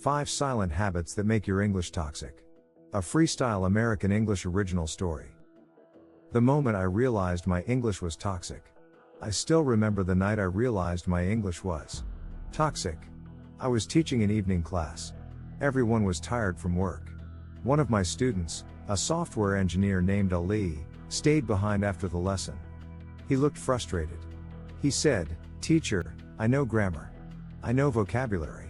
5 Silent Habits That Make Your English Toxic. A freestyle American English original story. The moment I realized my English was toxic. I still remember the night I realized my English was toxic. I was teaching an evening class. Everyone was tired from work. One of my students, a software engineer named Ali, stayed behind after the lesson. He looked frustrated. He said, "Teacher, I know grammar. I know vocabulary.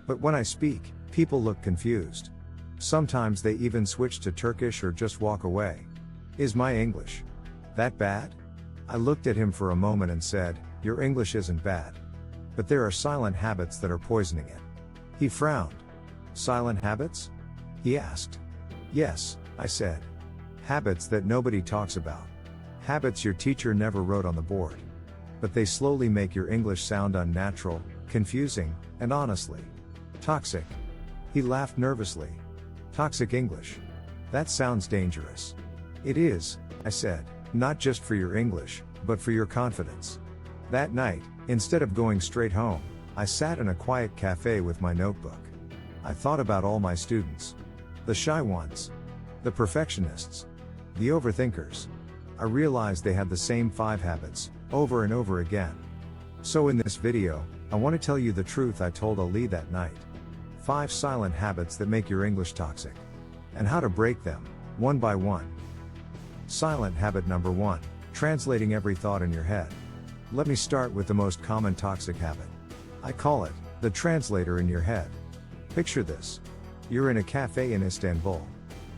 But when I speak, people look confused. Sometimes they even switch to Turkish or just walk away. Is my English that bad?" I looked at him for a moment and said, "Your English isn't bad. But there are silent habits that are poisoning it." He frowned. "Silent habits?" he asked. "Yes," I said. "Habits that nobody talks about. Habits your teacher never wrote on the board. But they slowly make your English sound unnatural, confusing, and honestly toxic." He laughed nervously. "Toxic English? That sounds dangerous." "It is," I said, "not just for your English, but for your confidence." That night, instead of going straight home, I sat in a quiet cafe with my notebook. I thought about all my students. The shy ones. The perfectionists. The overthinkers. I realized they had the same 5 habits, over and over again. So in this video, I want to tell you the truth I told Ali that night. 5 silent habits that make your English toxic. And how to break them, one by one. Silent habit number 1, translating every thought in your head. Let me start with the most common toxic habit. I call it the translator in your head. Picture this. You're in a cafe in Istanbul.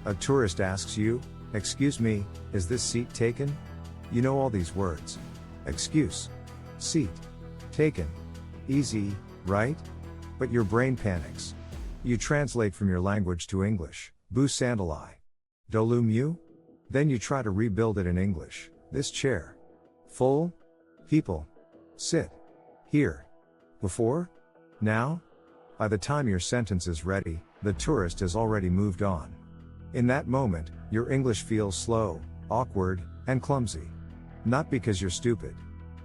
A tourist asks you, "Excuse me, is this seat taken?" You know all these words. Excuse. Seat. Taken. Easy, right? But your brain panics. You translate from your language to English. Bu sandalye. Dolu mu? Then you try to rebuild it in English. This chair. Full? People. Sit. Here. Before? Now? By the time your sentence is ready, the tourist has already moved on. In that moment, your English feels slow, awkward, and clumsy. Not because you're stupid.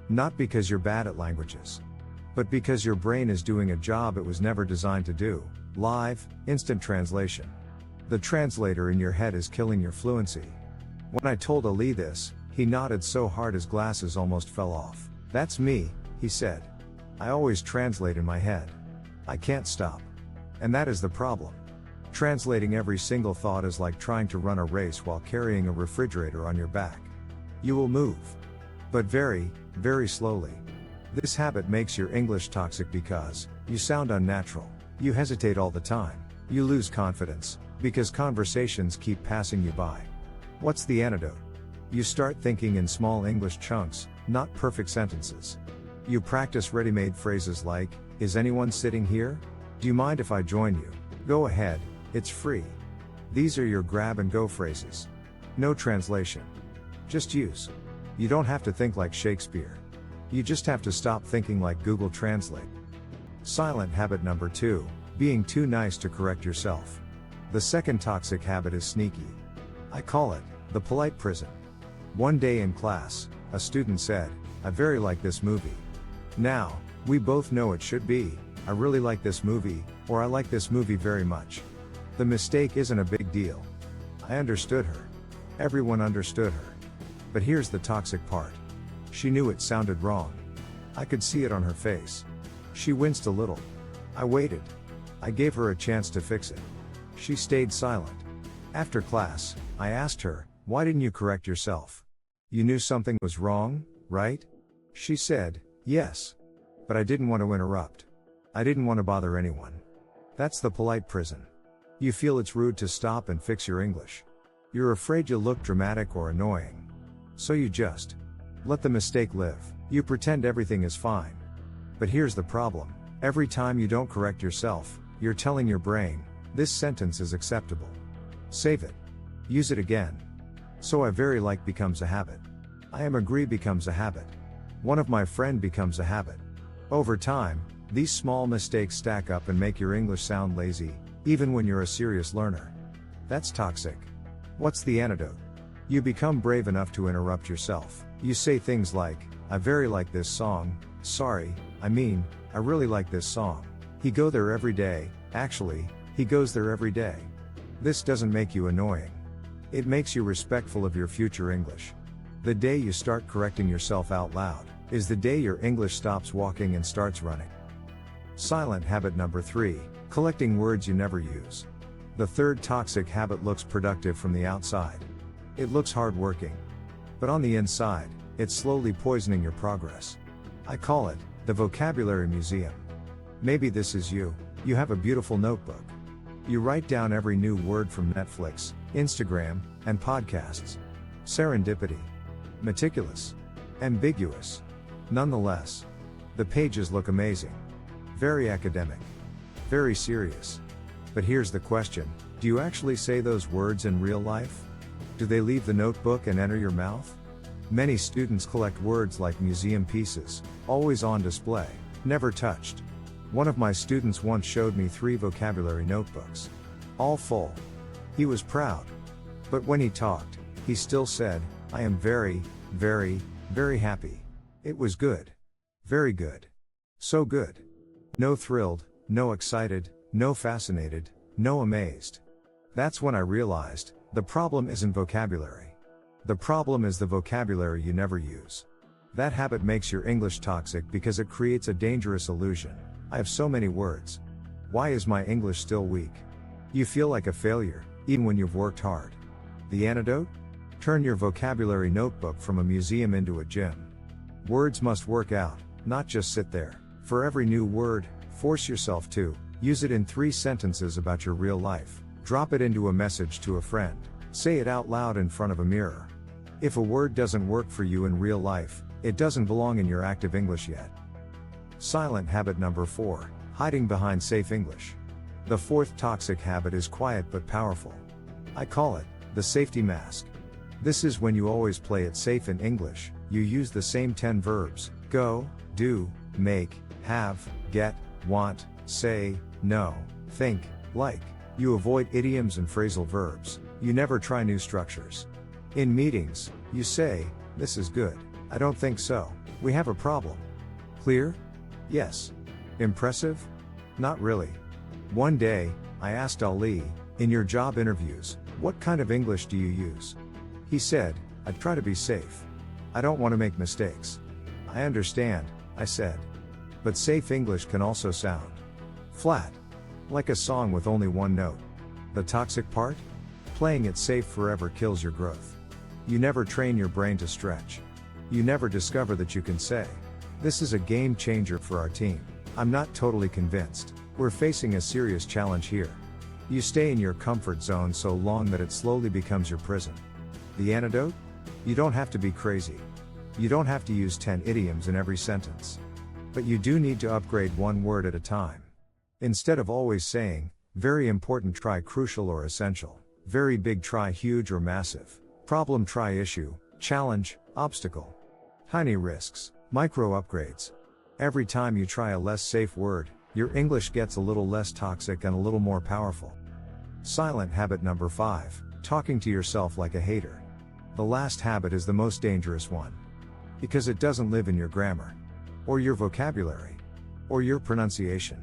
Not because you're bad at languages. But because your brain is doing a job it was never designed to do. Live, instant translation. The translator in your head is killing your fluency. When I told Ali this, he nodded so hard his glasses almost fell off. "That's me," he said. "I always translate in my head. I can't stop. And that is the problem. Translating every single thought is like trying to run a race while carrying a refrigerator on your back. You will move. But very, very slowly. This habit makes your English toxic because you sound unnatural. You hesitate all the time. You lose confidence because conversations keep passing you by. What's the antidote? You start thinking in small English chunks, not perfect sentences. You practice ready-made phrases like, "Is anyone sitting here? Do you mind if I join you? Go ahead, it's free." These are your grab-and-go phrases. No translation. Just use. You don't have to think like Shakespeare. You just have to stop thinking like Google Translate. Silent habit number 2, being too nice to correct yourself. The second toxic habit is sneaky. I call it the polite prison. One day in class, a student said, "I very like this movie." Now, we both know it should be, "I really like this movie," or "I like this movie very much." The mistake isn't a big deal. I understood her. Everyone understood her. But here's the toxic part. She knew it sounded wrong. I could see it on her face. She winced a little. I waited. I gave her a chance to fix it. She stayed silent. After class, I asked her, "Why didn't you correct yourself? You knew something was wrong, right?" She said, "Yes. But I didn't want to interrupt. I didn't want to bother anyone." That's the polite prison. You feel it's rude to stop and fix your English. You're afraid you'll look dramatic or annoying. So you just let the mistake live. You pretend everything is fine. But here's the problem. Every time you don't correct yourself, you're telling your brain, "This sentence is acceptable. Save it. Use it again." So I very like becomes a habit. I am agree becomes a habit. One of my friend becomes a habit. Over time, these small mistakes stack up and make your English sound lazy, even when you're a serious learner. That's toxic. What's the antidote? You become brave enough to interrupt yourself. You say things like, "I very like this song," "Sorry, I really like this song." You go there every day, Actually, he goes there every day. This doesn't make you annoying. It makes you respectful of your future English. The day you start correcting yourself out loud is the day your English stops walking and starts running. Silent habit number 3, collecting words you never use. The third toxic habit looks productive from the outside. It looks hardworking. But on the inside, it's slowly poisoning your progress. I call it the vocabulary museum. Maybe this is you. You have a beautiful notebook. You write down every new word from Netflix, Instagram, and podcasts. Serendipity. Meticulous. Ambiguous. Nonetheless, the pages look amazing. Very academic. Very serious. But here's the question, do you actually say those words in real life? Do they leave the notebook and enter your mouth? Many students collect words like museum pieces, always on display, never touched. One of my students once showed me 3 vocabulary notebooks. All full. He was proud. But when he talked, he still said, I am very, very, very happy. It was good. Very good. So good. No thrilled, no excited, no fascinated, no amazed. That's when I realized, the problem isn't vocabulary. The problem is the vocabulary you never use. That habit makes your English toxic because it creates a dangerous illusion. I have so many words. Why is my English still weak? You feel like a failure, even when you've worked hard. The antidote? Turn your vocabulary notebook from a museum into a gym. Words must work out, not just sit there. For every new word, force yourself to use it in 3 sentences about your real life. Drop it into a message to a friend. Say it out loud in front of a mirror. If a word doesn't work for you in real life, it doesn't belong in your active English yet. Silent habit number 4, hiding behind safe English. The 4th toxic habit is quiet but powerful. I call it the safety mask. This is when you always play it safe in English. You use the same 10 verbs: go, do, make, have, get, want, say, know, think, like. You avoid idioms and phrasal verbs. You never try new structures. In meetings, you say, this is good. I don't think so. We have a problem. Clear? Yes. Impressive? Not really. One day, I asked Ali, in your job interviews, what kind of English do you use? He said, I try to be safe. I don't want to make mistakes. I understand, I said. But safe English can also sound flat. Like a song with only one note. The toxic part? Playing it safe forever kills your growth. You never train your brain to stretch. You never discover that you can say. This is a game changer for our team. I'm not totally convinced. We're facing a serious challenge here. You stay in your comfort zone so long that it slowly becomes your prison. The antidote? You don't have to be crazy. You don't have to use 10 idioms in every sentence. But you do need to upgrade one word at a time. Instead of always saying, very important, try crucial or essential. Very big, try huge or massive. Problem, try issue, challenge, obstacle. Tiny risks, micro upgrades. Every time you try a less safe word, your English gets a little less toxic and a little more powerful. Silent habit number 5, talking to yourself like a hater. The last habit is the most dangerous one. Because it doesn't live in your grammar, or your vocabulary, or your pronunciation.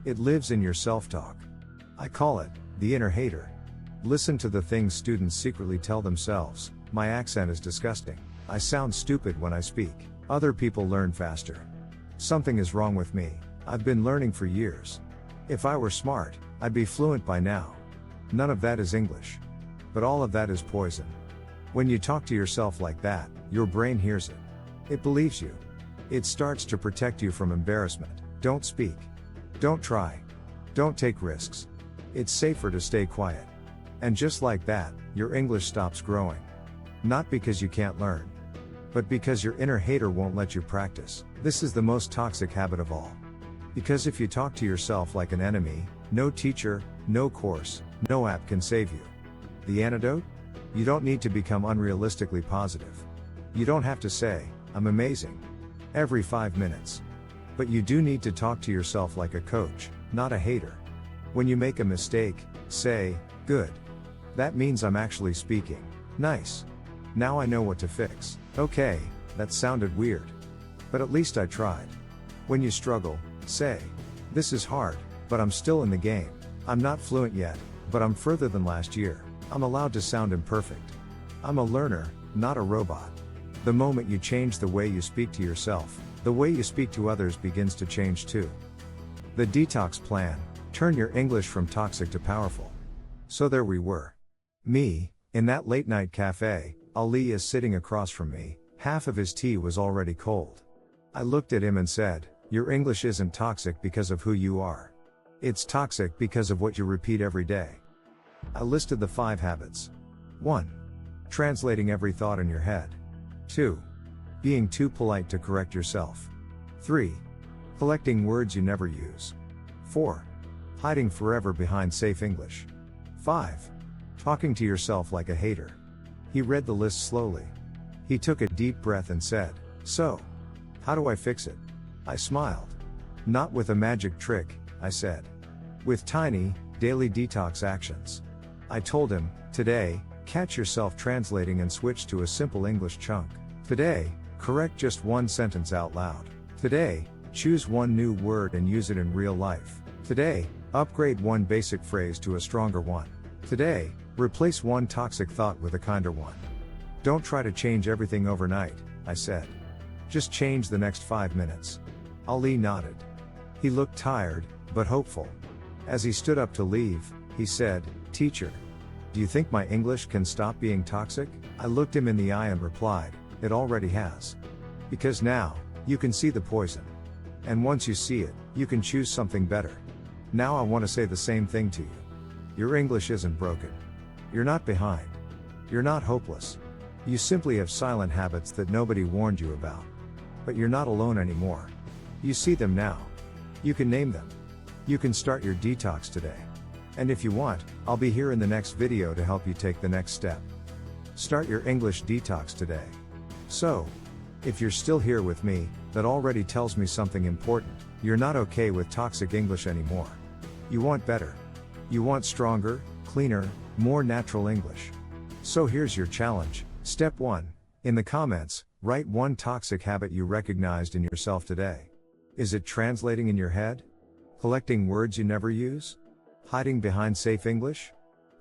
It lives in your self-talk. I call it the inner hater. Listen to the things students secretly tell themselves. My accent is disgusting. I sound stupid when I speak. Other people learn faster. Something is wrong with me. I've been learning for years. If I were smart, I'd be fluent by now. None of that is English. But all of that is poison. When you talk to yourself like that, your brain hears it. It believes you. It starts to protect you from embarrassment. Don't speak. Don't try. Don't take risks. It's safer to stay quiet. And just like that, your English stops growing. Not because you can't learn, but because your inner hater won't let you practice. This is the most toxic habit of all. Because if you talk to yourself like an enemy, no teacher, no course, no app can save you. The antidote? You don't need to become unrealistically positive. You don't have to say, I'm amazing, every 5 minutes. But you do need to talk to yourself like a coach, not a hater. When you make a mistake, say, good. That means I'm actually speaking. Nice. Now I know what to fix. Okay, that sounded weird. But at least I tried. When you struggle, say, this is hard. but I'm still in the game. I'm not fluent yet, but I'm further than last year. I'm allowed to sound imperfect. I'm a learner, not a robot. The moment you change the way you speak to yourself, the way you speak to others begins to change too. The detox plan: turn your English from toxic to powerful. So there we were. Me, in that late night cafe. Ali is sitting across from me, half of his tea was already cold. I looked at him and said, "Your English isn't toxic because of who you are. It's toxic because of what you repeat every day." I listed the 5 habits. 1. Translating every thought in your head. 2. Being too polite to correct yourself. 3. Collecting words you never use. 4. Hiding forever behind safe English. 5. Talking to yourself like a hater. He read the list slowly. He took a deep breath and said, "So, how do I fix it?" I smiled. "Not with a magic trick," I said. "With tiny, daily detox actions." I told him, "Today, catch yourself translating and switch to a simple English chunk. Today, correct just one sentence out loud. Today, choose one new word and use it in real life. Today, upgrade one basic phrase to a stronger one. Today, replace one toxic thought with a kinder one. Don't try to change everything overnight," I said. "Just change the next 5 minutes." Ali nodded. He looked tired, but hopeful. As he stood up to leave, he said, "Teacher, do you think my English can stop being toxic?" I looked him in the eye and replied, "It already has. Because now, you can see the poison. And once you see it, you can choose something better. Now I want to say the same thing to you. Your English isn't broken. You're not behind. You're not hopeless. You simply have silent habits that nobody warned you about. But you're not alone anymore. You see them now. You can name them. You can start your detox today. And if you want, I'll be here in the next video to help you take the next step. Start your English detox today." So, if you're still here with me, that already tells me something important. You're not okay with toxic English anymore. You want better. You want stronger, cleaner, more natural English. So here's your challenge. Step 1. In the comments, write one toxic habit you recognized in yourself today. Is it translating in your head? Collecting words you never use? Hiding behind safe English?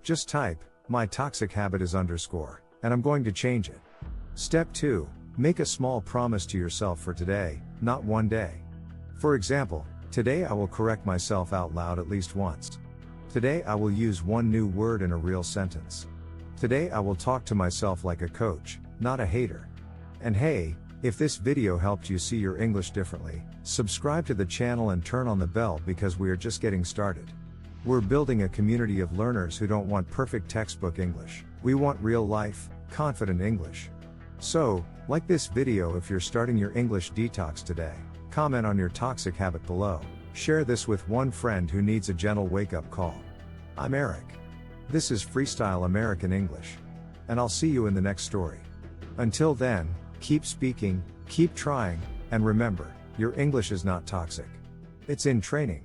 Just type, "My toxic habit is _ and I'm going to change it." Step 2. Make a small promise to yourself for today, not one day. For example, today I will correct myself out loud at least once. Today I will use one new word in a real sentence. Today I will talk to myself like a coach, not a hater. And hey, if this video helped you see your English differently, subscribe to the channel and turn on the bell because we are just getting started. We're building a community of learners who don't want perfect textbook English. We want real life, confident English. So, like this video if you're starting your English detox today. Comment on your toxic habit below. Share this with one friend who needs a gentle wake-up call. I'm Eric. This is Freestyle American English. And I'll see you in the next story. Until then, keep speaking, keep trying, and remember, your English is not toxic. It's in training.